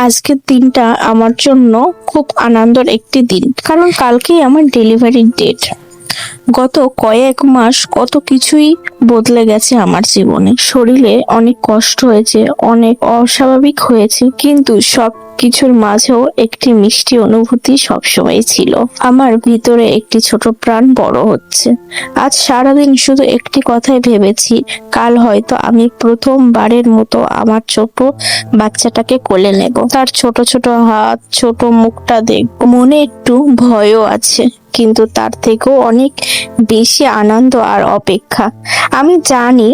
আজকের দিনটা আমার জন্য খুব আনন্দের একটি দিন, কারণ কালকেই আমার ডেলিভারির ডেট। গত কয়েক মাস কত কিছুই বদলে গেছে আমার জীবনে। শরীরে অনেক কষ্ট হয়েছে, অনেক অস্বাভাবিক হয়েছে, কিন্তু সব কিছুর মাঝেও একটি মিষ্টি অনুভূতি সবসময় ছিল। আমার ভিতরে একটি ছোট প্রাণ বড় হচ্ছে। আজ সারাদিন শুধু একটি কথাই ভেবেছি, কাল হয়তো আমি প্রথমবারের মতো আমার ছোট বাচ্চাটাকে কোলে নেব। তার ছোট ছোট হাত, ছোট মুখটা দেখব। মনে একটু ভয়ও আছে, কিন্তু তার থেকেও অনেক বেশি আনন্দ আর অপেক্ষা। আমি জানি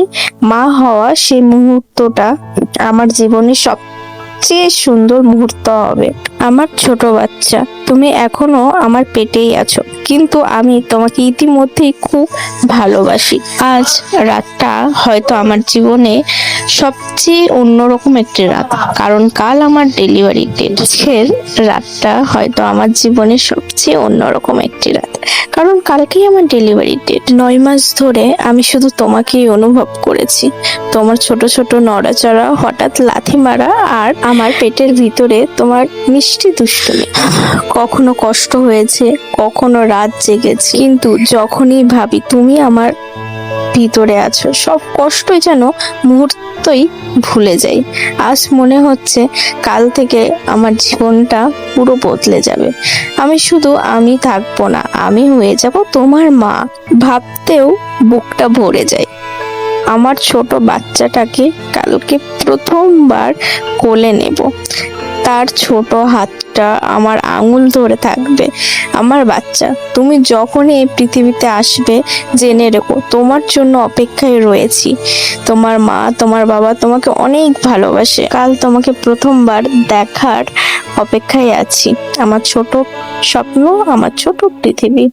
মা হওয়া সেই মুহূর্তটা আমার জীবনের সবচেয়ে সুন্দর মুহূর্ত হবে। আমার ছোট বাচ্চা, তুমি এখনো আমার পেটেই আছো, কিন্তু আমি তোমাকে ইতিমধ্যেই খুব ভালোবাসি। আজ রাতটা হয়তো আমার জীবনে সবচেয়ে অন্যরকম একটি রাত, কারণ কাল আমার ডেলিভারি ডেট। আজকের রাতটা হয়তো আমার জীবনের সবচেয়ে অন্যরকম একটি রাত, কারণ কালকেই আমার ডেলিভারি ডেট। 9 মাস ধরে আমি শুধু তোমাকেই অনুভব করেছি, তোমার ছোট ছোট নড়াচড়া, হঠাৎ লাথি মারা, আর আমার পেটের ভিতরে তোমার মিষ্টি দুষ্টুমি। কখনো কষ্ট হয়েছে, কখনো রাত জেগেছি, কিন্তু যখনই ভাবি তুমি আমার ভিতরে আছো, সব কষ্টই যেন মুহূর্তই ভুলে যাই। আজ মনে হচ্ছে কাল থেকে আমার জীবনটা পুরো বদলে যাবে। আমি থাকবো না, আমি হয়ে যাব তোমার মা। ভাবতেও বুকটা ভরে যায়। আমার ছোট বাচ্চাটাকে কালকে প্রথমবার কোলে নেব। তার ছোট হাতটা আমার আঙুল ধরে থাকবে। আমার বাচ্চা, তুমি যখনই এই পৃথিবীতে আসবে, জেনে রেখো তোমার জন্য অপেক্ষায় রয়েছি। তোমার মা, তোমার বাবা তোমাকে অনেক ভালোবাসে। কাল তোমাকে প্রথমবার দেখার অপেক্ষায় আছি। আমার ছোট স্বপ্ন, আমার ছোট পৃথিবী।